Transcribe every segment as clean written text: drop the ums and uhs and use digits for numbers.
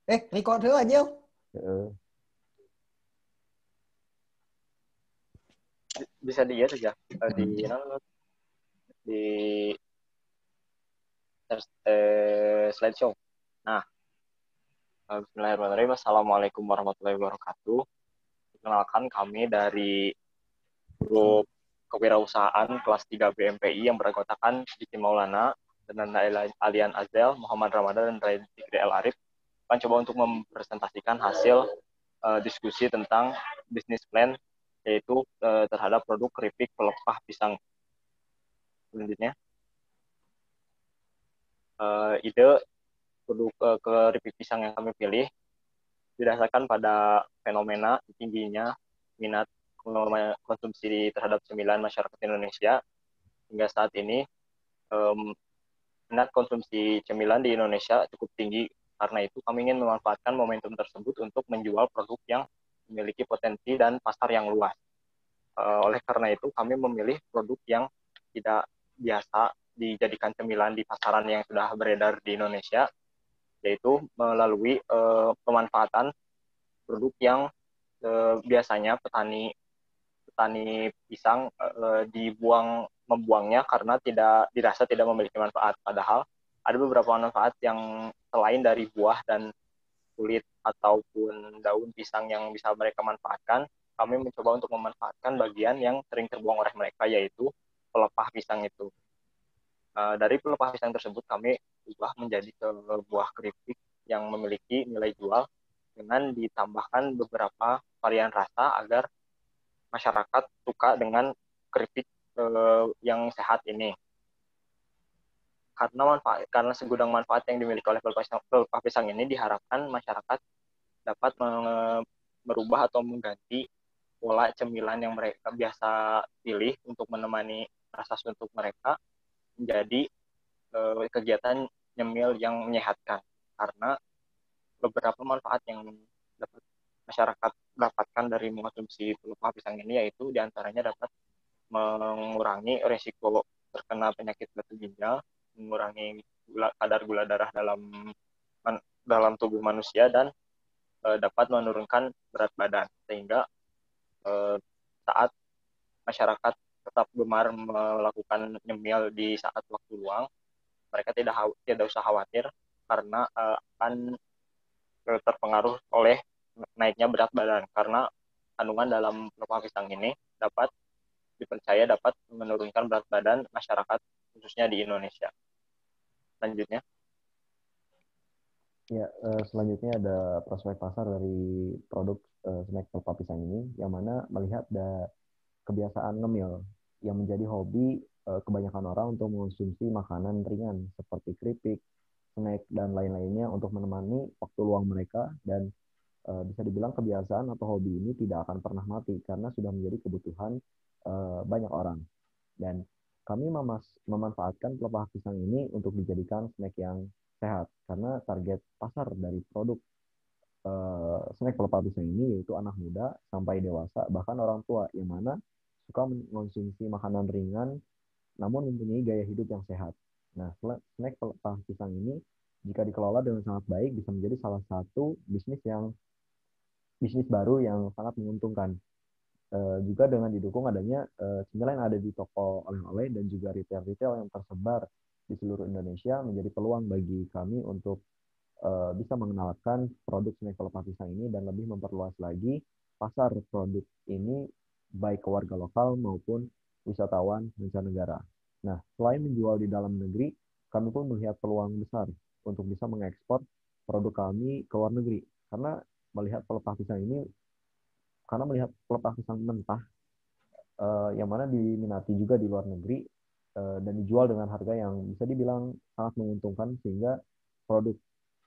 Record dulu aja. Heeh. Bisa dilihat aja di slideshow. Nah, bismillahirrahmanirrahim. Assalamualaikum warahmatullahi wabarakatuh. Perkenalkan kami dari grup kewirausahaan kelas 3 BMPI yang beranggotakan Diki Maulana, dan Alian Azel, Muhammad Ramadan, dan Raid Fikri El Arif akan coba untuk mempresentasikan hasil diskusi tentang bisnis plan, yaitu terhadap produk keripik pelepah pisang. Selanjutnya, ide produk keripik pisang yang kami pilih didasarkan pada fenomena tingginya minat konsumsi terhadap cemilan masyarakat Indonesia. Hingga saat ini, minat konsumsi cemilan di Indonesia cukup tinggi. Karena itu, kami ingin memanfaatkan momentum tersebut untuk menjual produk yang memiliki potensi dan pasar yang luas. Oleh karena itu, kami memilih produk yang tidak biasa dijadikan cemilan di pasaran yang sudah beredar di Indonesia, yaitu melalui pemanfaatan produk yang biasanya petani pisang membuangnya karena dirasa tidak memiliki manfaat. Padahal ada beberapa manfaat yang selain dari buah dan kulit ataupun daun pisang yang bisa mereka manfaatkan. Kami mencoba untuk memanfaatkan bagian yang sering terbuang oleh mereka, yaitu pelepah pisang itu. Dari pelepah pisang tersebut kami ubah menjadi sebuah keripik yang memiliki nilai jual dengan ditambahkan beberapa varian rasa agar masyarakat suka dengan keripik yang sehat ini. Karena segudang manfaat yang dimiliki oleh pelepah pisang ini, diharapkan masyarakat dapat merubah atau mengganti pola cemilan yang mereka biasa pilih untuk menemani rasa suntuk mereka menjadi kegiatan nyemil yang menyehatkan. Karena beberapa manfaat yang dapat masyarakat dapatkan dari mengkonsumsi pelepah pisang ini, yaitu diantaranya dapat mengurangi resiko terkena penyakit batu ginjal, mengurangi kadar gula darah dalam tubuh manusia, dan dapat menurunkan berat badan. Sehingga saat masyarakat tetap gemar melakukan nyemil di saat waktu luang, mereka tidak usah khawatir karena akan terpengaruh oleh naiknya berat badan, karena kandungan dalam pelepah pisang ini dipercaya dapat menurunkan berat badan masyarakat khususnya di Indonesia. Selanjutnya. Ya, selanjutnya ada prospek pasar dari produk snack pelepah pisang ini, yang mana melihat kebiasaan ngemil yang menjadi hobi kebanyakan orang untuk mengonsumsi makanan ringan seperti keripik, snack, dan lain-lainnya untuk menemani waktu luang mereka. Dan bisa dibilang kebiasaan atau hobi ini tidak akan pernah mati karena sudah menjadi kebutuhan banyak orang. Dan kami memanfaatkan pelepah pisang ini untuk dijadikan snack yang sehat karena target pasar dari produk snack pelepah pisang ini yaitu anak muda sampai dewasa, bahkan orang tua yang mana suka mengonsumsi makanan ringan namun mempunyai gaya hidup yang sehat. Nah, snack pelepah pisang ini jika dikelola dengan sangat baik bisa menjadi salah satu bisnis baru yang sangat menguntungkan. Juga dengan didukung adanya cemilan yang ada di toko oleh-oleh dan juga retail-retail yang tersebar di seluruh Indonesia, menjadi peluang bagi kami untuk bisa mengenalkan produk snack pelepah pisang ini dan lebih memperluas lagi pasar produk ini baik ke warga lokal maupun wisatawan mancanegara. Nah, selain menjual di dalam negeri, kami pun melihat peluang besar untuk bisa mengekspor produk kami ke luar negeri. Karena melihat pelepah pisang ini, karena melihat pelepah pisang mentah yang mana diminati juga di luar negeri dan dijual dengan harga yang bisa dibilang sangat menguntungkan, sehingga produk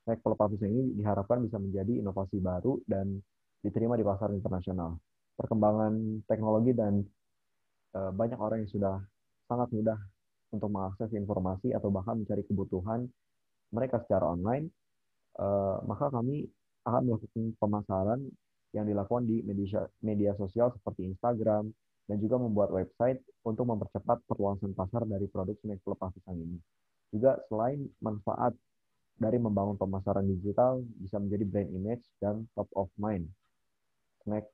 snack pelepah pisang ini diharapkan bisa menjadi inovasi baru dan diterima di pasar internasional. Perkembangan teknologi dan banyak orang yang sudah sangat mudah untuk mengakses informasi atau bahkan mencari kebutuhan mereka secara online, maka kami akan melakukan pemasaran yang dilakukan di media sosial seperti Instagram, dan juga membuat website untuk mempercepat perluasan pasar dari produk snack pelepah pisang ini. Juga selain manfaat dari membangun pemasaran digital bisa menjadi brand image dan top of mind snack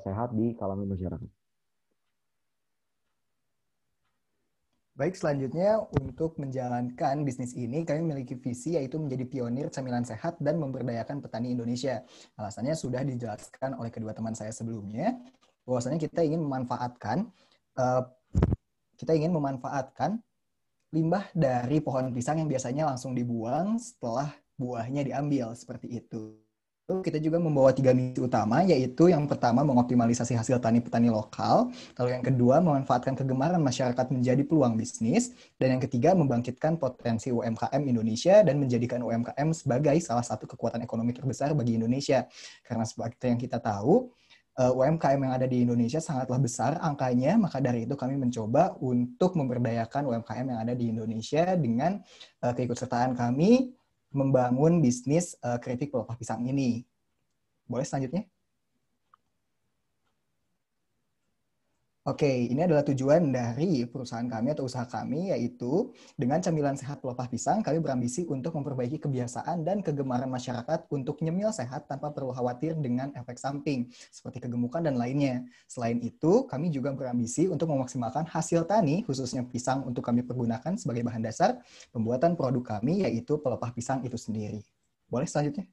sehat di kalangan masyarakat. Baik, selanjutnya untuk menjalankan bisnis ini, kami memiliki visi yaitu menjadi pionir camilan sehat dan memberdayakan petani Indonesia. Alasannya sudah dijelaskan oleh kedua teman saya sebelumnya, bahwasanya uh, kita ingin memanfaatkan limbah dari pohon pisang yang biasanya langsung dibuang setelah buahnya diambil, seperti itu. Kita juga membawa 3 misi utama, yaitu yang pertama mengoptimalisasi hasil tani petani lokal, lalu yang kedua memanfaatkan kegemaran masyarakat menjadi peluang bisnis, dan yang ketiga membangkitkan potensi UMKM Indonesia dan menjadikan UMKM sebagai salah satu kekuatan ekonomi terbesar bagi Indonesia. Karena seperti yang kita tahu, UMKM yang ada di Indonesia sangatlah besar angkanya, maka dari itu kami mencoba untuk memberdayakan UMKM yang ada di Indonesia dengan keikutsertaan kami membangun bisnis keripik pelepah pisang ini. Boleh selanjutnya? Oke, ini adalah tujuan dari perusahaan kami atau usaha kami, yaitu dengan camilan sehat pelepah pisang, kami berambisi untuk memperbaiki kebiasaan dan kegemaran masyarakat untuk nyemil sehat tanpa perlu khawatir dengan efek samping, seperti kegemukan dan lainnya. Selain itu, kami juga berambisi untuk memaksimalkan hasil tani, khususnya pisang untuk kami pergunakan sebagai bahan dasar pembuatan produk kami, yaitu pelepah pisang itu sendiri. Boleh selanjutnya?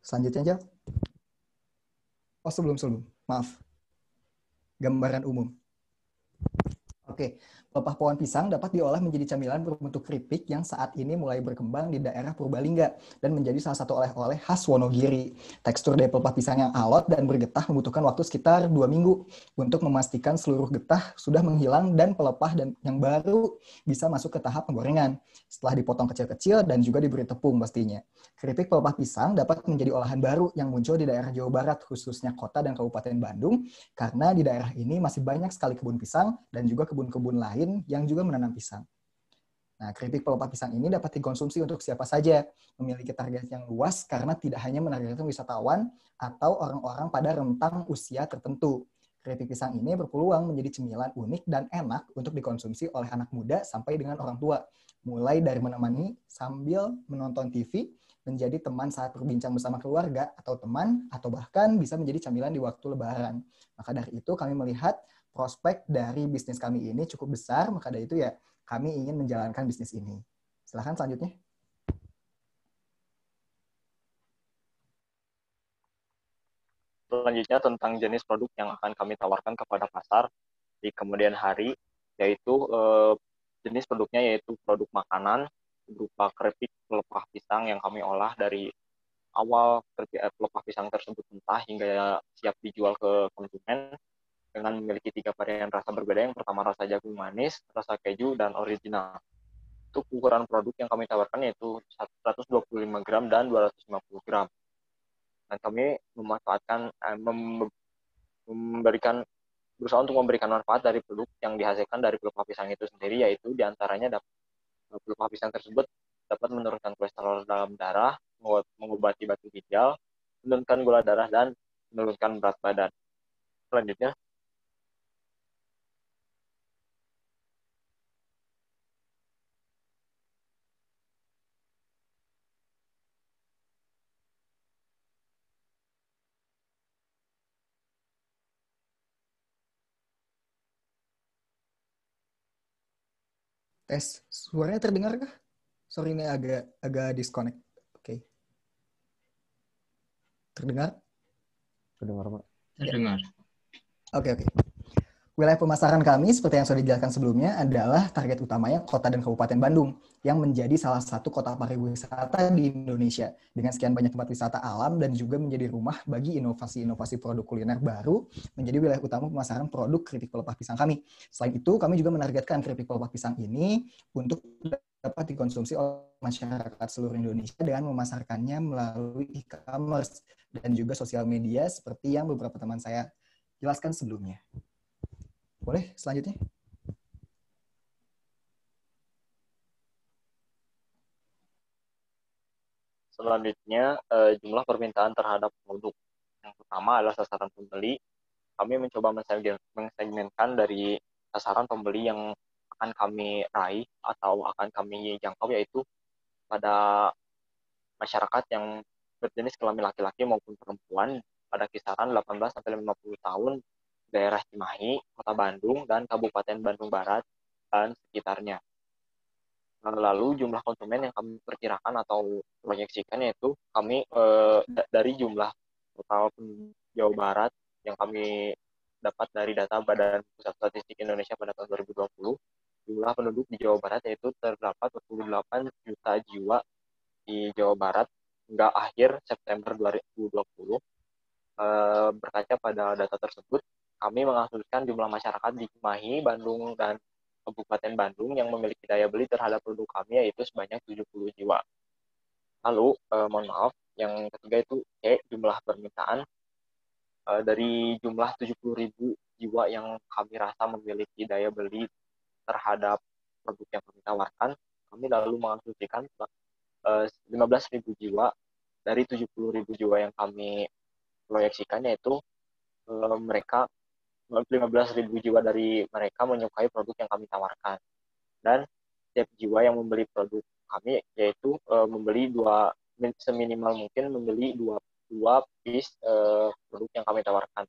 Selanjutnya aja. Oh, sebelum. Maaf. Gambaran umum. Oke, pelepah pohon pisang dapat diolah menjadi camilan berbentuk keripik yang saat ini mulai berkembang di daerah Purbalingga dan menjadi salah satu oleh-oleh khas Wonogiri. Tekstur dari pelepah pisang yang alot dan bergetah membutuhkan waktu sekitar 2 minggu untuk memastikan seluruh getah sudah menghilang dan pelepah dan yang baru bisa masuk ke tahap penggorengan. Setelah dipotong kecil-kecil dan juga diberi tepung pastinya. Keripik pelepah pisang dapat menjadi olahan baru yang muncul di daerah Jawa Barat, khususnya kota dan Kabupaten Bandung, karena di daerah ini masih banyak sekali kebun pisang dan juga kebun-kebun lain yang juga menanam pisang. Nah, keripik pelepah pisang ini dapat dikonsumsi untuk siapa saja, memiliki target yang luas karena tidak hanya menargetkan wisatawan atau orang-orang pada rentang usia tertentu. Keripik pisang ini berpeluang menjadi cemilan unik dan enak untuk dikonsumsi oleh anak muda sampai dengan orang tua, mulai dari menemani sambil menonton TV, menjadi teman saat berbincang bersama keluarga atau teman, atau bahkan bisa menjadi camilan di waktu lebaran. Maka dari itu kami melihat prospek dari bisnis kami ini cukup besar, maka dari itu ya kami ingin menjalankan bisnis ini. Silahkan selanjutnya. Selanjutnya tentang jenis produk yang akan kami tawarkan kepada pasar di kemudian hari, yaitu jenis produknya yaitu produk makanan berupa keripik pelepah pisang yang kami olah dari awal pelepah pisang tersebut mentah hingga siap dijual ke konsumen dengan memiliki 3 varian rasa berbeda. Yang pertama rasa jagung manis, rasa keju, dan original. Untuk ukuran produk yang kami tawarkan yaitu 125 gram dan 250 gram. Dan kami memanfaatkan, berusaha untuk memberikan manfaat dari produk yang dihasilkan dari pelepah pisang itu sendiri, yaitu diantaranya pelepah pisang tersebut dapat menurunkan kolesterol dalam darah, mengobati batu ginjal, menurunkan gula darah, dan menurunkan berat badan. Selanjutnya, Tes, suaranya terdengar kah? Sorry, ini agak disconnect. Oke. Terdengar? Terdengar, Pak? Terdengar. Oke. Wilayah pemasaran kami, seperti yang sudah dijelaskan sebelumnya, adalah target utamanya Kota dan Kabupaten Bandung, yang menjadi salah satu kota pariwisata di Indonesia, dengan sekian banyak tempat wisata alam dan juga menjadi rumah bagi inovasi-inovasi produk kuliner baru, menjadi wilayah utama pemasaran produk keripik pelepah pisang kami. Selain itu, kami juga menargetkan keripik pelepah pisang ini untuk dapat dikonsumsi oleh masyarakat seluruh Indonesia dengan memasarkannya melalui e-commerce dan juga sosial media seperti yang beberapa teman saya jelaskan sebelumnya. Boleh selanjutnya? selanjutnya jumlah permintaan terhadap produk. Yang pertama adalah sasaran pembeli. kami mencoba mensegmenkan dari sasaran pembeli yang akan kami raih atau akan kami jangkau, yaitu pada masyarakat yang berjenis kelamin laki-laki maupun perempuan pada kisaran 18-50 tahun, daerah Cimahi, Kota Bandung, dan Kabupaten Bandung Barat dan sekitarnya. Lalu jumlah konsumen yang kami perkirakan atau proyeksikan yaitu kami dari jumlah total Jawa Barat yang kami dapat dari data Badan Pusat Statistik Indonesia pada tahun 2020, jumlah penduduk di Jawa Barat yaitu terdapat 28 juta jiwa di Jawa Barat hingga akhir September 2020. Berkaca pada data tersebut, kami mengasumsikan jumlah masyarakat di Cimahi, Bandung, dan Kabupaten Bandung yang memiliki daya beli terhadap produk kami yaitu sebanyak 70 jiwa. Lalu, mohon maaf, yang ketiga itu jumlah permintaan. Dari jumlah 70.000 jiwa yang kami rasa memiliki daya beli terhadap produk yang kami tawarkan, kami lalu mengasumsikan 15.000 jiwa dari 70.000 jiwa yang kami proyeksikan, yaitu mereka 15.000 jiwa dari mereka menyukai produk yang kami tawarkan. Dan setiap jiwa yang membeli produk kami yaitu membeli seminimal mungkin membeli dua piece produk yang kami tawarkan.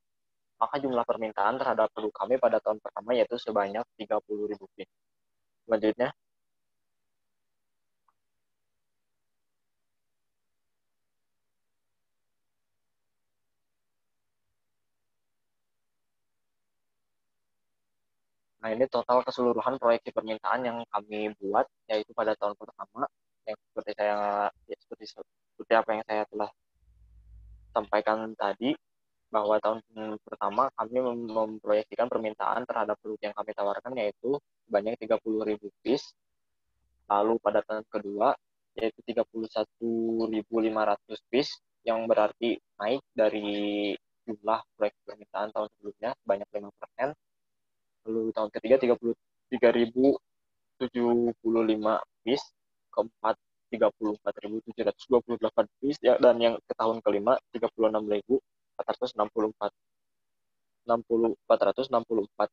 Maka jumlah permintaan terhadap produk kami pada tahun pertama yaitu sebanyak 30.000 piece. Selanjutnya, nah ini total keseluruhan proyeksi permintaan yang kami buat yaitu pada tahun pertama yang seperti apa yang saya telah sampaikan tadi, bahwa tahun pertama kami memproyeksikan permintaan terhadap produk yang kami tawarkan yaitu sebanyak 30.000 piece. Lalu pada tahun kedua yaitu 31.500 piece yang berarti naik dari jumlah proyeksi permintaan tahun sebelumnya sebanyak 5%. Lalu tahun ketiga 33.075 piece, keempat 34.728 piece ya, dan yang ke tahun kelima 36.464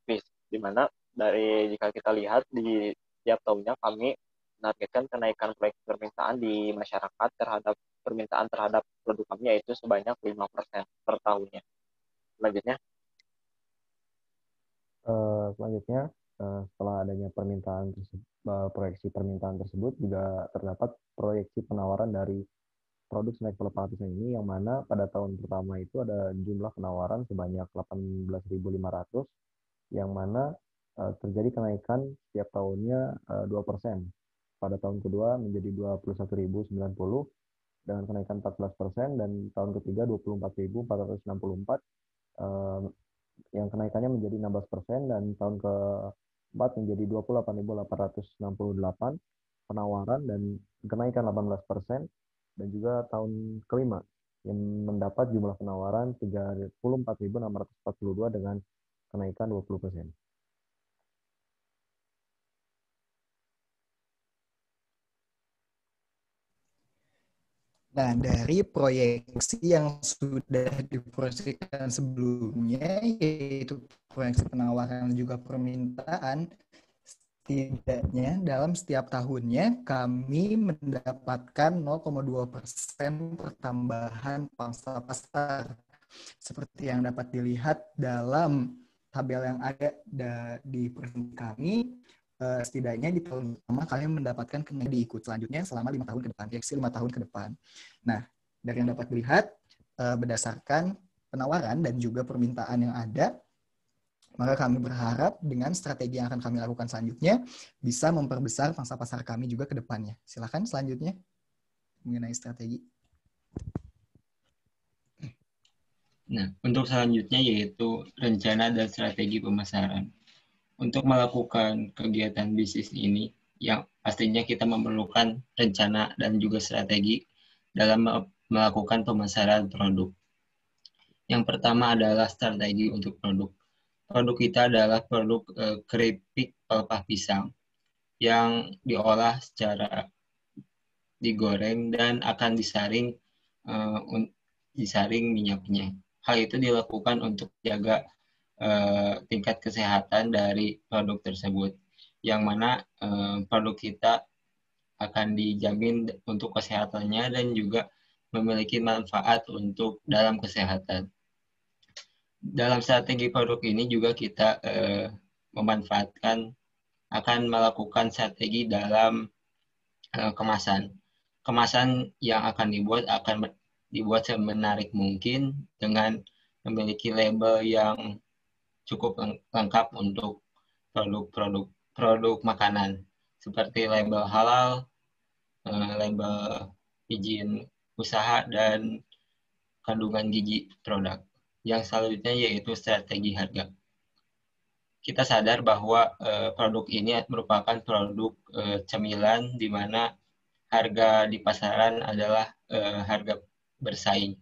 piece, di mana dari jika kita lihat di tiap tahunnya kami menargetkan kenaikan proyek permintaan di masyarakat terhadap permintaan terhadap produk kami yaitu sebanyak 5% per tahunnya. Selanjutnya, setelah adanya proyeksi permintaan tersebut juga terdapat proyeksi penawaran dari produk snack pelepah pisang ini, yang mana pada tahun pertama itu ada jumlah penawaran sebanyak 18.500, yang mana terjadi kenaikan setiap tahunnya 2%. Pada tahun kedua menjadi 21.090 dengan kenaikan 14%, dan tahun ketiga 24.464 yang kenaikannya menjadi 16%, dan tahun keempat menjadi 28.868 penawaran dan kenaikan 18%, dan juga tahun kelima yang mendapat jumlah penawaran 34.642 dengan kenaikan 20%. Nah, dari proyeksi yang sudah diproyeksikan sebelumnya, yaitu proyeksi penawaran dan juga permintaan, setidaknya dalam setiap tahunnya kami mendapatkan 0,2% pertambahan pangsa pasar. Seperti yang dapat dilihat dalam tabel yang ada di presentasi kami, setidaknya di tahun pertama kalian mendapatkan kenaikan diikut selanjutnya selama 5 tahun ke depan, proyeksi 5 tahun ke depan. Nah, dari yang dapat dilihat berdasarkan penawaran dan juga permintaan yang ada, maka kami berharap dengan strategi yang akan kami lakukan selanjutnya bisa memperbesar pangsa pasar kami juga ke depannya. Silakan selanjutnya mengenai strategi. Nah, untuk selanjutnya yaitu rencana dan strategi pemasaran. Untuk melakukan kegiatan bisnis ini, yang pastinya kita memerlukan rencana dan juga strategi dalam melakukan pemasaran produk. Yang pertama adalah strategi untuk produk. Produk kita adalah produk keripik pelepah pisang yang diolah secara digoreng dan akan disaring minyaknya. Hal itu dilakukan untuk jaga tingkat kesehatan dari produk tersebut, yang mana produk kita akan dijamin untuk kesehatannya dan juga memiliki manfaat untuk dalam kesehatan. Dalam strategi produk ini juga kita akan melakukan strategi dalam kemasan. Kemasan yang akan dibuat semenarik mungkin dengan memiliki label yang cukup lengkap untuk produk makanan seperti label halal, label izin usaha, dan kandungan gizi produk. Yang selanjutnya yaitu strategi harga. Kita sadar bahwa produk ini merupakan produk cemilan di mana harga di pasaran adalah harga bersaing.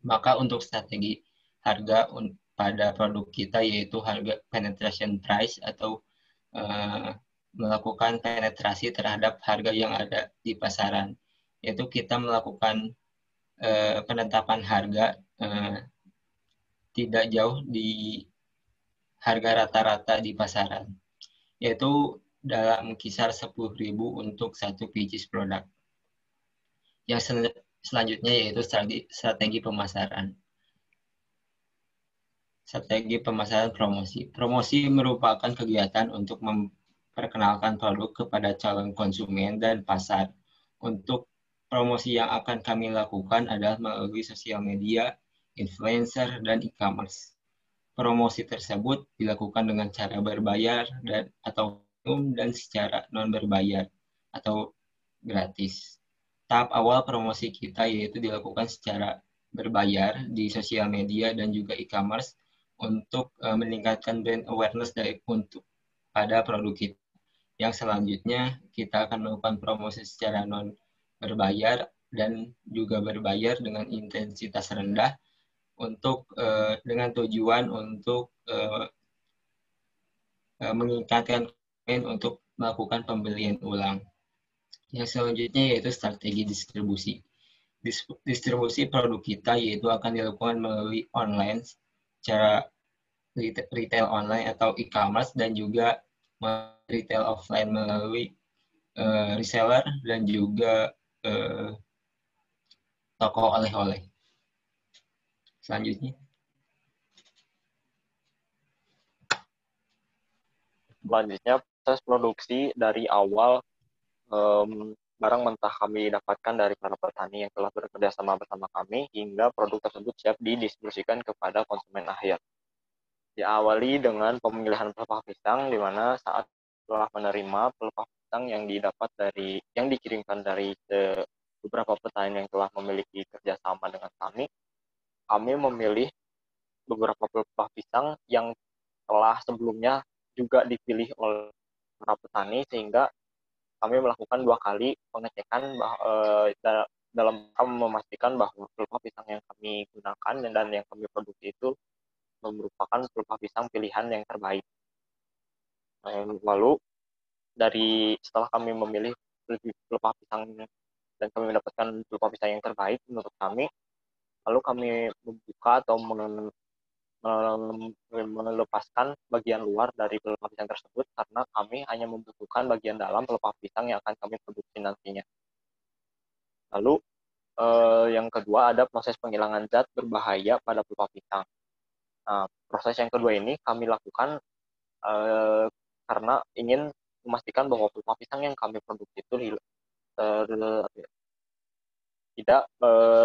Maka untuk strategi harga pada produk kita yaitu harga penetration price atau melakukan penetrasi terhadap harga yang ada di pasaran. Yaitu kita melakukan penetapan harga tidak jauh di harga rata-rata di pasaran, yaitu dalam kisar 10.000 untuk satu pieces produk. Yang selanjutnya yaitu strategi pemasaran. Strategi pemasaran promosi. Promosi merupakan kegiatan untuk memperkenalkan produk kepada calon konsumen dan pasar. Untuk promosi yang akan kami lakukan adalah melalui sosial media, influencer, dan e-commerce. Promosi tersebut dilakukan dengan cara berbayar dan secara non berbayar atau gratis. Tahap awal promosi kita yaitu dilakukan secara berbayar di sosial media dan juga e-commerce untuk meningkatkan brand awareness pada produk kita. Yang selanjutnya kita akan melakukan promosi secara non berbayar dan juga berbayar dengan intensitas rendah dengan tujuan untuk meningkatkan konsumen untuk melakukan pembelian ulang. Yang selanjutnya yaitu strategi distribusi. Distribusi produk kita yaitu akan dilakukan melalui online, cara retail online atau e-commerce, dan juga retail offline melalui reseller dan juga toko oleh-oleh. Selanjutnya. Selanjutnya proses produksi dari awal barang mentah kami dapatkan dari para petani yang telah bekerja sama bersama kami hingga produk tersebut siap didistribusikan kepada konsumen akhir. Diawali dengan pemilihan pelepah pisang, di mana saat telah menerima pelepah pisang yang dikirimkan dari beberapa petani yang telah memiliki kerjasama dengan kami memilih beberapa pelepah pisang yang telah sebelumnya juga dipilih oleh para petani, sehingga kami melakukan 2 kali pengecekan dalam memastikan bahwa pelepah pisang yang kami gunakan dan yang kami produksi itu merupakan pelepah pisang pilihan yang terbaik. Lalu setelah kami memilih pelepah pisang dan kami mendapatkan pelepah pisang yang terbaik menurut kami, lalu kami membuka atau melepaskan bagian luar dari pelepah pisang tersebut karena kami hanya membutuhkan bagian dalam pelepah pisang yang akan kami produksi nantinya. Lalu yang kedua ada proses penghilangan zat berbahaya pada pelepah pisang. Nah, proses yang kedua ini kami lakukan karena ingin memastikan bahwa pelepah pisang yang kami produksi itu tidak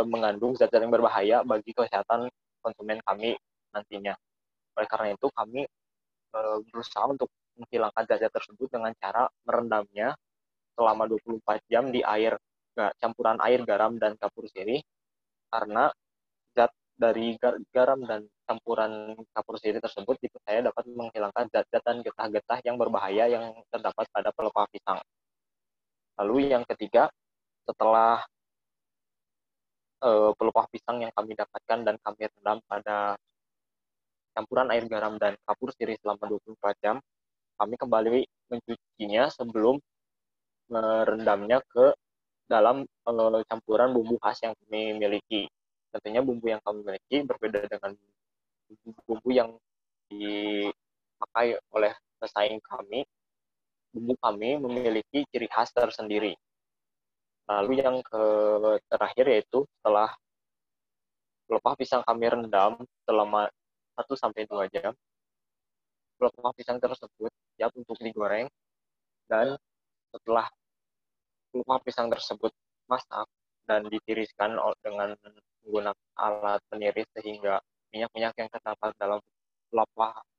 mengandung zat-zat yang berbahaya bagi kesehatan konsumen kami nantinya. Oleh karena itu kami berusaha untuk menghilangkan zat-zat tersebut dengan cara merendamnya selama 24 jam di campuran air, garam, dan kapur sirih, karena zat dari garam dan campuran kapur sirih tersebut dipercaya dapat menghilangkan zat-zat dan getah-getah yang berbahaya yang terdapat pada pelepah pisang. Lalu yang ketiga, setelah pelepah pisang yang kami dapatkan dan kami rendam pada campuran air, garam, dan kapur sirih selama 24 jam, kami kembali mencucinya sebelum merendamnya ke dalam campuran bumbu khas yang kami miliki. Tentunya bumbu yang kami miliki berbeda dengan bumbu yang dipakai oleh pesaing kami, bumbu kami memiliki ciri khas tersendiri. Lalu yang terakhir yaitu setelah pelepah pisang kami rendam selama 1-2 jam, pelepah pisang tersebut siap untuk digoreng, dan setelah pelepah pisang tersebut masak dan ditiriskan dengan menggunakan alat peniris sehingga minyak-minyak yang terdapat dalam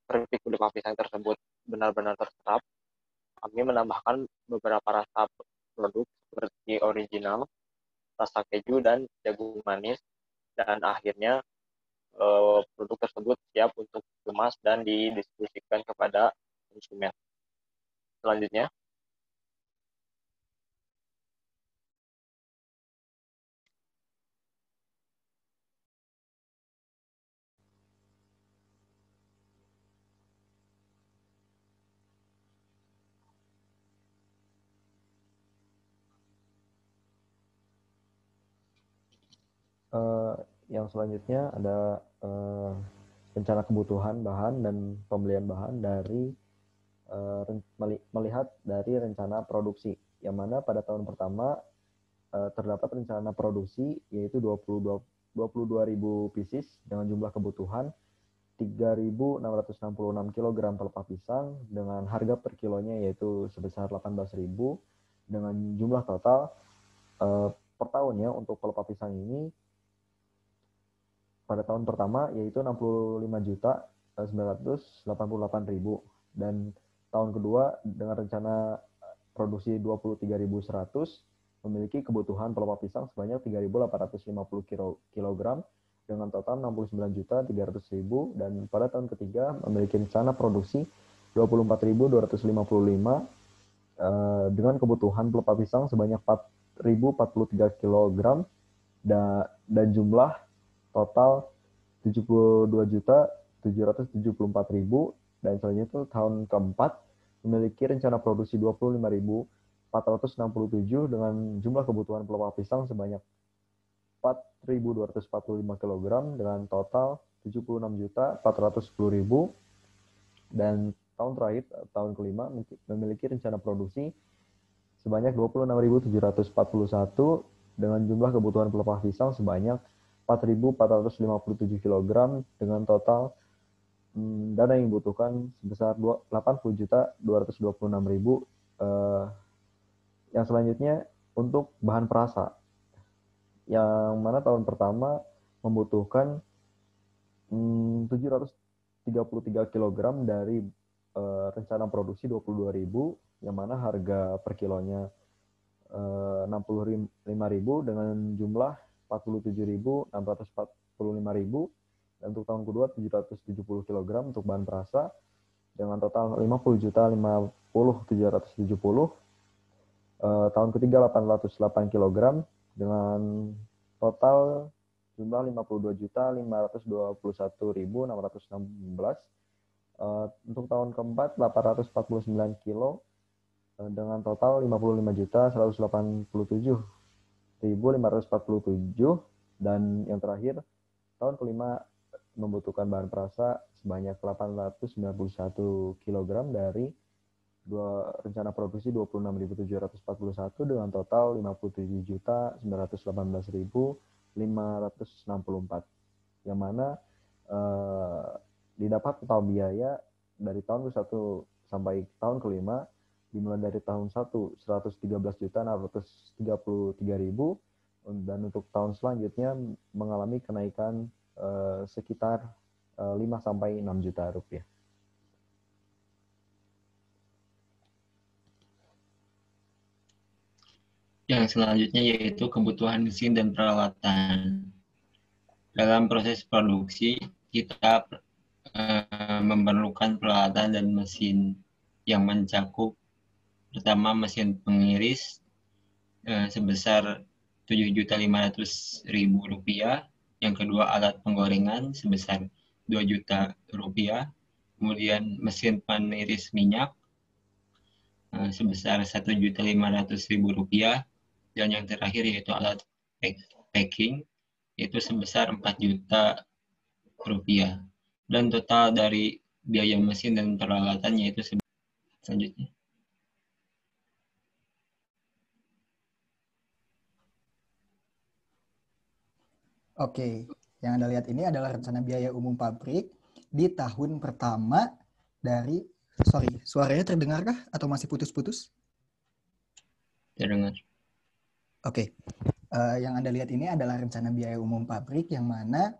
keripik pelepah pisang tersebut benar-benar terserap, kami menambahkan beberapa rasa produk seperti original, rasa keju, dan jagung manis, dan akhirnya produk tersebut siap untuk dikemas dan didistribusikan kepada konsumen. Selanjutnya, Yang selanjutnya ada rencana kebutuhan bahan dan pembelian bahan dari melihat dari rencana produksi, yang mana pada tahun pertama terdapat rencana produksi yaitu 22.000 pieces dengan jumlah kebutuhan 3.666 kg pelepah pisang dengan harga per kilonya yaitu sebesar 18.000, dengan jumlah total per tahunnya untuk pelepah pisang ini pada tahun pertama yaitu 65.988.000, dan tahun kedua dengan rencana produksi 23.100 memiliki kebutuhan pelepah pisang sebanyak 3.850 kg dengan total 69.300.000, dan pada tahun ketiga memiliki rencana produksi 24.255 dengan kebutuhan pelepah pisang sebanyak 4.043 kg dan jumlah total 72.774.000, dan selanjutnya itu tahun keempat memiliki rencana produksi 25.467 dengan jumlah kebutuhan pelepah pisang sebanyak 4.245 kg dengan total 76.410.000, dan tahun terakhir tahun kelima memiliki rencana produksi sebanyak 26.741 dengan jumlah kebutuhan pelepah pisang sebanyak 4.457 kg dengan total dana yang dibutuhkan sebesar 80.226.000. Yang selanjutnya untuk bahan perasa, yang mana tahun pertama membutuhkan 733 kg dari rencana produksi 22.000, yang mana harga per kilonya 65.000 dengan jumlah 47.645.000, dan untuk tahun kedua 770 kg untuk bahan perasa dengan total 50.050.770. Tahun ketiga 808 kg dengan total jumlah 52.521.616. Untuk tahun keempat 849 kg dengan total 55.187.547, dan yang terakhir tahun kelima membutuhkan bahan perasa sebanyak 891 kg dari rencana produksi 26.741 dengan total 57.918.564, yang mana didapat total biaya dari tahun ke-1 sampai tahun kelima dimulai dari tahun 1 113.633.000, dan untuk tahun selanjutnya mengalami kenaikan sekitar 5 sampai 6 juta rupiah. Yang selanjutnya yaitu kebutuhan mesin dan peralatan. Dalam proses produksi, kita memerlukan peralatan dan mesin yang mencakup pertama mesin pengiris sebesar 7.500.000 rupiah, yang kedua alat penggorengan sebesar 2 juta rupiah, kemudian mesin peniris minyak sebesar 1.500.000 rupiah, dan yang terakhir yaitu alat packing yaitu sebesar 4 juta rupiah. Dan total dari biaya mesin dan peralatan, yaitu selanjutnya. Oke, yang Anda lihat ini adalah rencana biaya umum pabrik di tahun pertama dari, suaranya terdengarkah atau masih putus-putus? Terdengar. Oke, yang Anda lihat ini adalah rencana biaya umum pabrik yang mana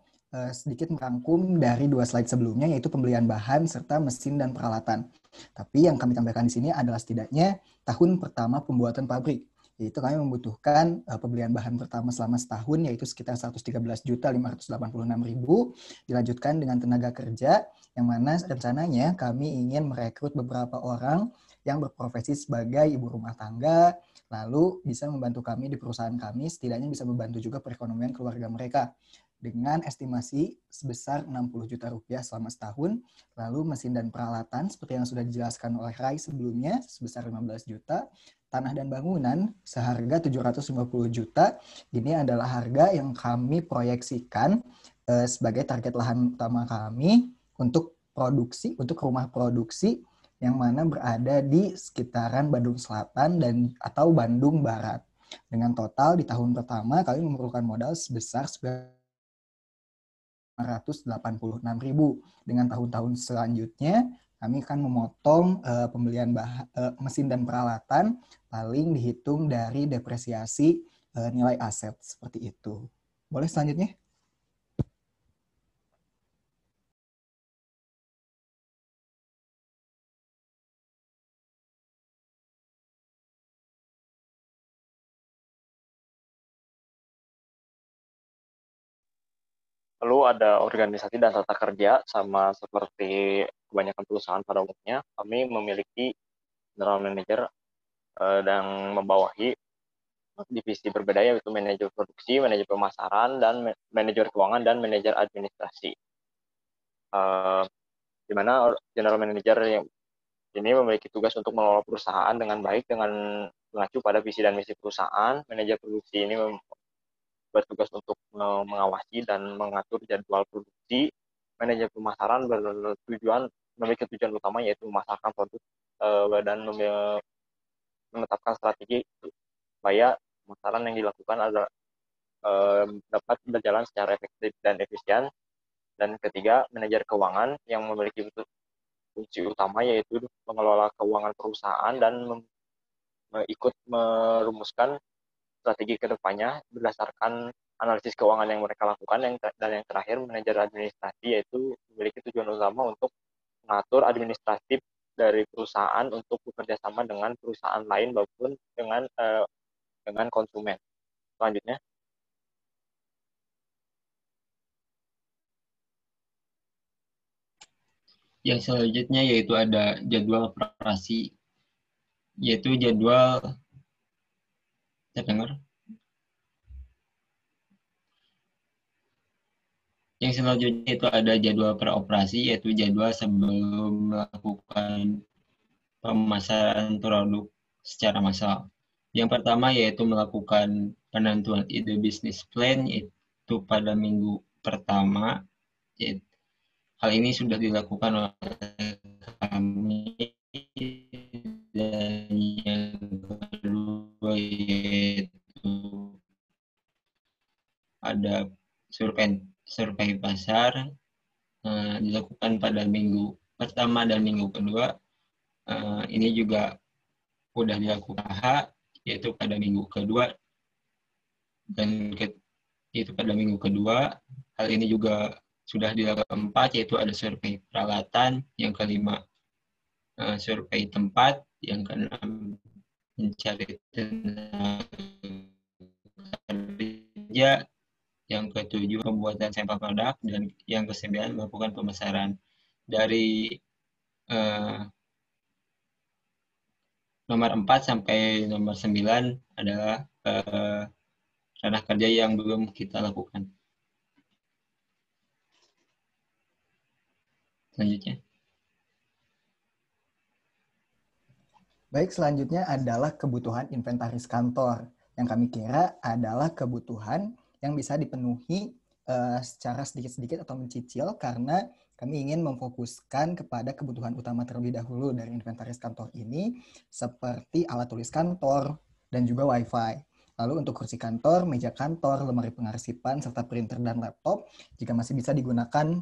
sedikit merangkum dari 2 slide sebelumnya, yaitu pembelian bahan serta mesin dan peralatan. Tapi yang kami tambahkan di sini adalah setidaknya tahun pertama pembuatan pabrik, yaitu kami membutuhkan pembelian bahan pertama selama setahun, yaitu sekitar 113.586.000, dilanjutkan dengan tenaga kerja, yang mana rencananya kami ingin merekrut beberapa orang yang berprofesi sebagai ibu rumah tangga, lalu bisa membantu kami di perusahaan kami, setidaknya bisa membantu juga perekonomian keluarga mereka, dengan estimasi sebesar 60 juta rupiah selama setahun. Lalu mesin dan peralatan seperti yang sudah dijelaskan oleh Rai sebelumnya sebesar 15 juta. Tanah dan bangunan seharga 750 juta. Ini adalah harga yang kami proyeksikan sebagai target lahan utama kami untuk produksi, untuk rumah produksi yang mana berada di sekitaran Bandung Selatan dan atau Bandung Barat. Dengan total di tahun pertama kami memerlukan modal sebesar 986.000. Dengan tahun-tahun selanjutnya kami akan memotong pembelian mesin dan peralatan, paling dihitung dari depresiasi nilai aset, seperti itu. Boleh selanjutnya? Lalu ada organisasi dan tata kerja, sama seperti kebanyakan perusahaan pada umumnya, kami memiliki general manager dan membawahi divisi berbeda, yaitu manajer produksi, manajer pemasaran, dan manajer keuangan, dan manajer administrasi. Di mana general manager yang ini memiliki tugas untuk mengelola perusahaan dengan baik dengan mengacu pada visi dan misi perusahaan. Manajer produksi ini bertugas untuk mengawasi dan mengatur jadwal produksi. Manajer pemasaran memiliki tujuan utama, yaitu memasarkan produk dan menetapkan strategi supaya pemasaran yang dilakukan adalah dapat berjalan secara efektif dan efisien. Dan ketiga, manajer keuangan yang memiliki fungsi utama, yaitu mengelola keuangan perusahaan dan ikut merumuskan strategi ke depannya berdasarkan analisis keuangan yang mereka lakukan. Dan yang terakhir, manajer administrasi, yaitu memiliki tujuan utama untuk mengatur administratif dari perusahaan untuk bekerja sama dengan perusahaan lain maupun dengan konsumen. Selanjutnya. Yang selanjutnya yaitu ada jadwal operasi, yaitu jadwal terdengar. Yang selanjutnya itu ada jadwal peroperasi, yaitu jadwal sebelum melakukan pemasaran produk secara massal. Yang pertama yaitu melakukan penentuan ide bisnis plan, yaitu pada minggu pertama. Hal ini sudah dilakukan oleh kami. Dan yang kedua yaitu ada survei pasar, dilakukan pada minggu pertama dan minggu kedua. Ini juga sudah dilakukan yaitu pada minggu kedua, dan itu pada minggu kedua. Hal ini juga sudah dilakukan keempat, yaitu ada survei peralatan. Yang kelima, survei tempat. Yang keenam, mencari tenaga kerja. Yang ketujuh, pembuatan sampel produk. Dan yang kesembilan, melakukan pemasaran. Dari nomor 4 sampai nomor 9 adalah ranah kerja yang belum kita lakukan. Selanjutnya. Baik, selanjutnya adalah kebutuhan inventaris kantor, yang kami kira adalah kebutuhan yang bisa dipenuhi secara sedikit-sedikit atau mencicil karena kami ingin memfokuskan kepada kebutuhan utama terlebih dahulu dari inventaris kantor ini, seperti alat tulis kantor dan juga WiFi. Lalu untuk kursi kantor, meja kantor, lemari pengarsipan, serta printer dan laptop, jika masih bisa digunakan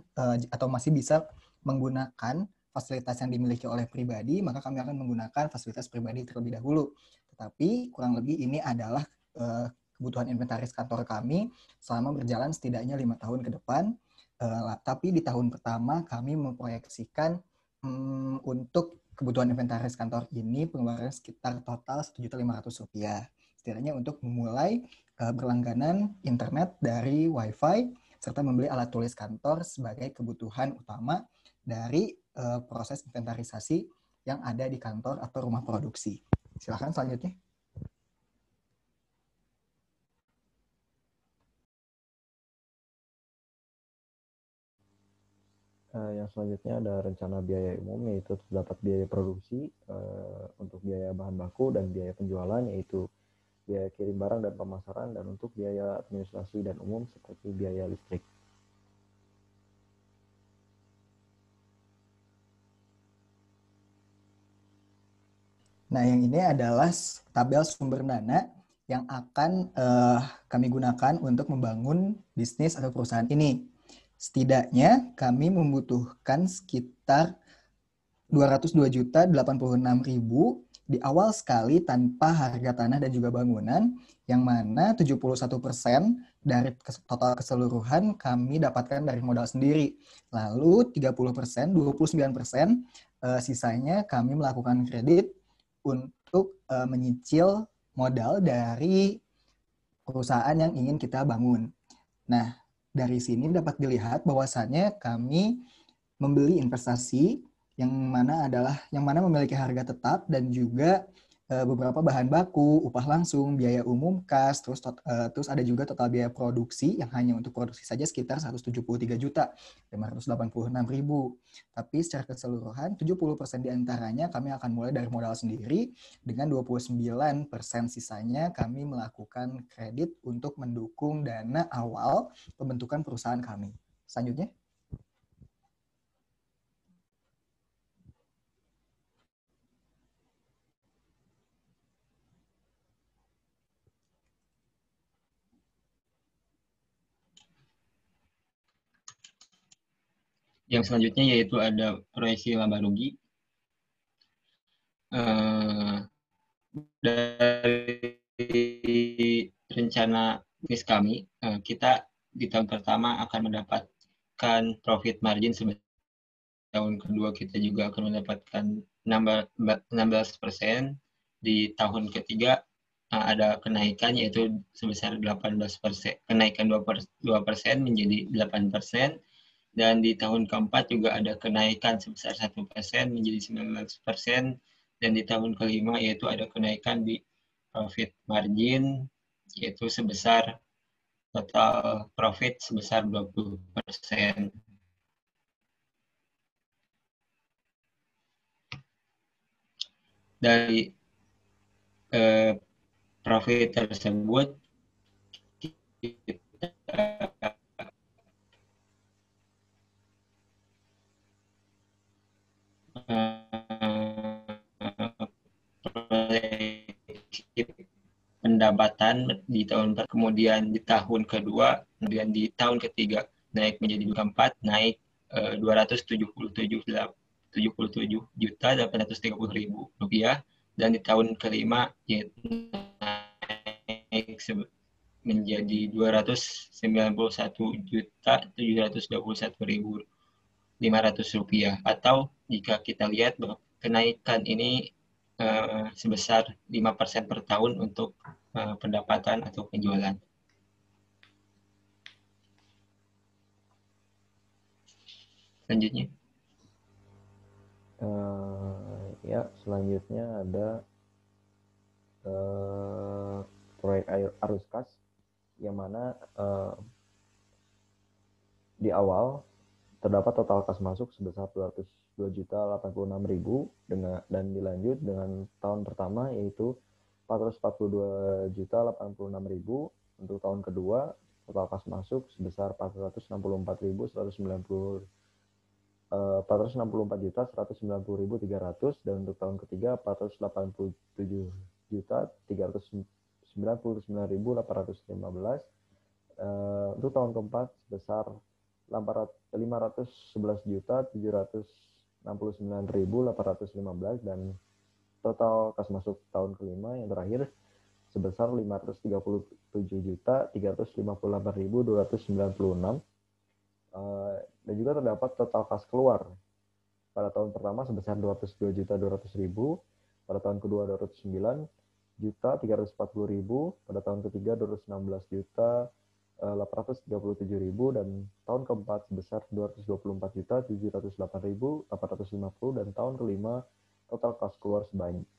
atau masih bisa menggunakan fasilitas yang dimiliki oleh pribadi, maka kami akan menggunakan fasilitas pribadi terlebih dahulu. Tetapi kurang lebih ini adalah kebutuhan inventaris kantor kami selama berjalan setidaknya 5 tahun ke depan. Tapi di tahun pertama kami memproyeksikan untuk kebutuhan inventaris kantor ini pengeluaran sekitar total Rp1.500.000. Setidaknya untuk memulai berlangganan internet dari WiFi serta membeli alat tulis kantor sebagai kebutuhan utama dari proses inventarisasi yang ada di kantor atau rumah produksi. Silakan selanjutnya. Yang selanjutnya ada rencana biaya umum, yaitu terdapat biaya produksi untuk biaya bahan baku dan biaya penjualan, yaitu biaya kirim barang dan pemasaran, dan untuk biaya administrasi dan umum seperti biaya listrik. Nah, yang ini adalah tabel sumber dana yang akan kami gunakan untuk membangun bisnis atau perusahaan ini. Setidaknya kami membutuhkan sekitar 202.086.000 di awal sekali tanpa harga tanah dan juga bangunan, yang mana 71% dari total keseluruhan kami dapatkan dari modal sendiri. Lalu 30%, 29% sisanya kami melakukan kredit untuk menyicil modal dari perusahaan yang ingin kita bangun. Nah, dari sini dapat dilihat bahwasannya kami membeli investasi yang mana memiliki harga tetap dan juga beberapa bahan baku, upah langsung, biaya umum, kas, terus ada juga total biaya produksi yang hanya untuk produksi saja sekitar 173.586.000. Tapi secara keseluruhan 70% diantaranya kami akan mulai dari modal sendiri, dengan 29% sisanya kami melakukan kredit untuk mendukung dana awal pembentukan perusahaan kami. Selanjutnya. Yang selanjutnya yaitu ada proyeksi laba rugi. Dari rencana bisnis kami, kita di tahun pertama akan mendapatkan profit margin sebesar, tahun kedua kita juga akan mendapatkan 16%. Di tahun ketiga ada kenaikan yaitu sebesar 18%, kenaikan 2% menjadi 8%. Dan di tahun keempat juga ada kenaikan sebesar 1% menjadi 19%. Dan di tahun kelima yaitu ada kenaikan di profit margin, yaitu sebesar total profit sebesar 20%. Dari profit tersebut kita pendapatan di tahun kemudian di tahun kedua, kemudian di tahun ketiga naik menjadi 4, naik 277.830.000 rupiah, dan di tahun kelima naik menjadi 291.721.500 rupiah. Atau jika kita lihat bahwa kenaikan ini sebesar 5% per tahun untuk pendapatan atau penjualan. Selanjutnya. Ya, selanjutnya ada proyek arus kas, yang mana di awal terdapat total kas masuk sebesar 202.086.000 dan dilanjut dengan tahun pertama yaitu 442.086.000, untuk tahun kedua total kas masuk sebesar 464.190.300 dan untuk tahun ketiga 487.399.815. Untuk tahun keempat sebesar 511.769.815 dan total kas masuk tahun kelima yang terakhir sebesar 537.358.296. Dan juga terdapat total kas keluar pada tahun pertama sebesar 202.200.000, pada tahun kedua 209.340.000, pada tahun ketiga 216.837.000 dan tahun keempat sebesar 224.708.850 dan tahun kelima total kas keluar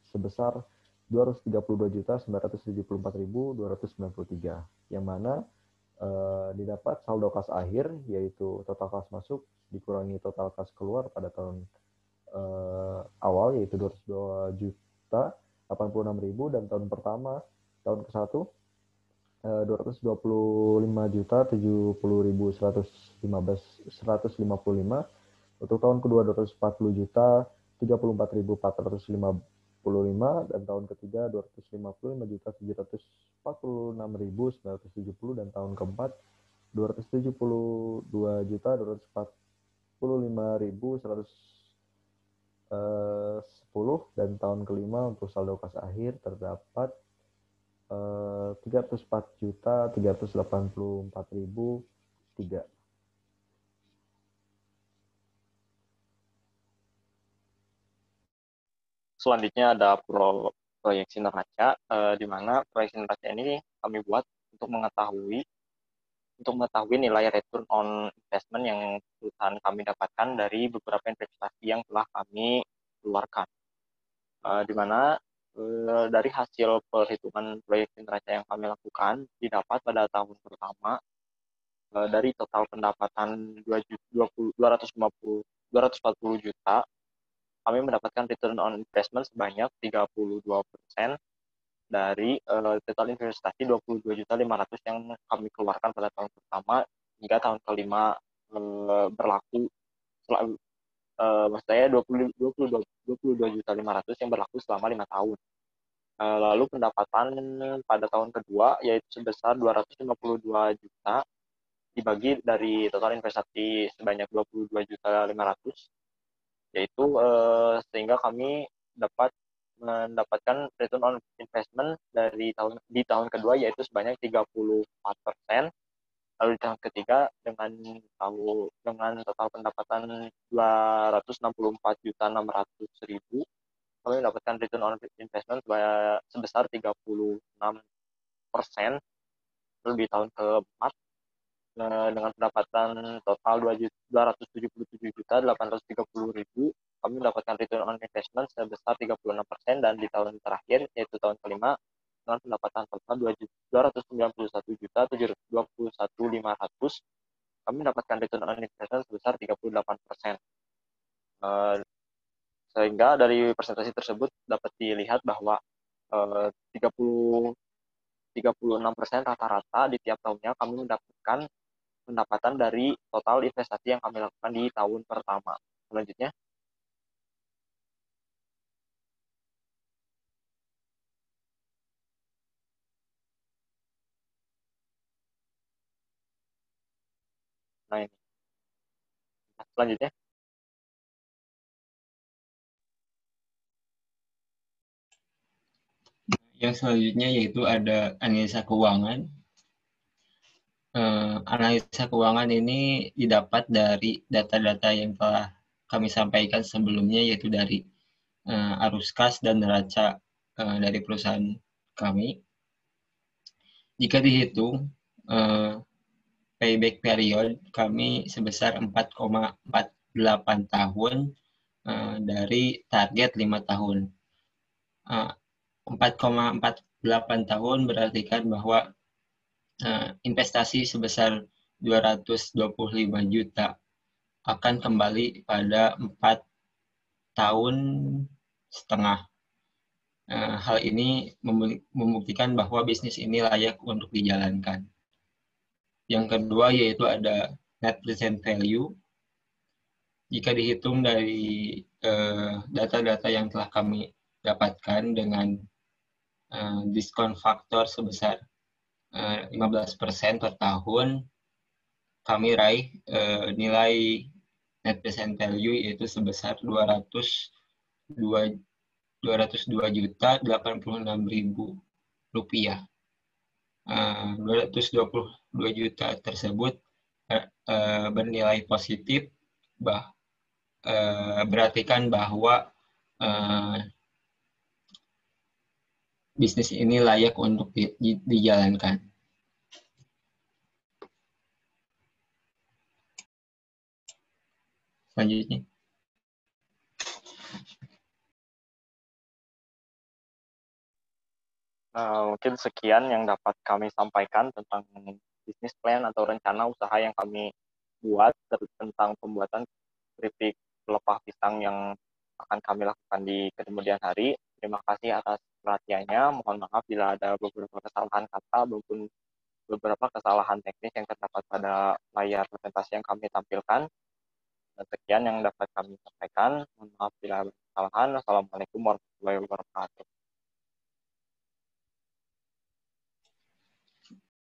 sebesar 232.974.293 yang mana didapat saldo kas akhir yaitu total kas masuk dikurangi total kas keluar pada tahun awal yaitu 202.086.000 dan tahun pertama tahun ke-1 225.070.155. Untuk tahun kedua 240.034.455 dan tahun ketiga 255.746.970 dan tahun keempat 272.245.110 dan tahun kelima untuk saldo kas akhir terdapat 304.384.003. Selanjutnya ada proyeksi neraca, di mana proyeksi neraca ini kami buat untuk mengetahui nilai return on investment yang perusahaan kami dapatkan dari beberapa investasi yang telah kami keluarkan. Di mana dari hasil perhitungan proyeksi neraca yang kami lakukan didapat pada tahun pertama dari total pendapatan 240 juta, kami mendapatkan return on investment sebanyak 32% dari total investasi 22.500.000 yang kami keluarkan pada tahun pertama hingga tahun kelima berlaku. Maksud saya 22.500.000 yang berlaku selama 5 tahun. Lalu pendapatan pada tahun kedua yaitu sebesar 252 juta dibagi dari total investasi sebanyak 22.500.000, yaitu sehingga kami dapat mendapatkan return on investment di tahun kedua yaitu sebanyak 34%. Lalu di tahun ketiga dengan total pendapatan 264.600.000, kami mendapatkan return on investment sebesar 36%. Lalu di tahun keempat dengan pendapatan total 277.830.000, kami mendapatkan return on investment sebesar 36% dan di tahun terakhir yaitu tahun kelima dengan pendapatan total 291.721.500, kami mendapatkan return on investment sebesar 38%. Sehingga dari presentasi tersebut dapat dilihat bahwa 36% rata-rata di tiap tahunnya kami mendapatkan pendapatan dari total investasi yang kami lakukan di tahun pertama. Selanjutnya. Nah ini. Selanjutnya. Yang selanjutnya yaitu ada analisa keuangan. Analisa keuangan ini didapat dari data-data yang telah kami sampaikan sebelumnya, yaitu dari arus kas dan neraca dari perusahaan kami. Jika dihitung payback period kami sebesar 4,48 tahun dari target 5 tahun. 4,48 tahun berarti kan bahwa investasi sebesar 225 juta akan kembali pada 4 tahun setengah. Hal ini membuktikan bahwa bisnis ini layak untuk dijalankan. Yang kedua yaitu ada net present value. Jika dihitung dari data-data yang telah kami dapatkan dengan diskon faktor sebesar 15% per tahun, kami raih nilai net present value yaitu sebesar 202.086.000 rupiah. 222 juta tersebut bernilai positif, berartikan bahwa bisnis ini layak untuk dijalankan. Selanjutnya. Mungkin sekian yang dapat kami sampaikan tentang bisnis plan atau rencana usaha yang kami buat tentang pembuatan keripik pelepah pisang yang akan kami lakukan di kemudian hari. Terima kasih atas perhatiannya. Mohon maaf bila ada beberapa kesalahan kata maupun beberapa kesalahan teknis yang terdapat pada layar presentasi yang kami tampilkan. Dan sekian yang dapat kami sampaikan. Mohon maaf bila ada kesalahan. Assalamualaikum warahmatullahi wabarakatuh.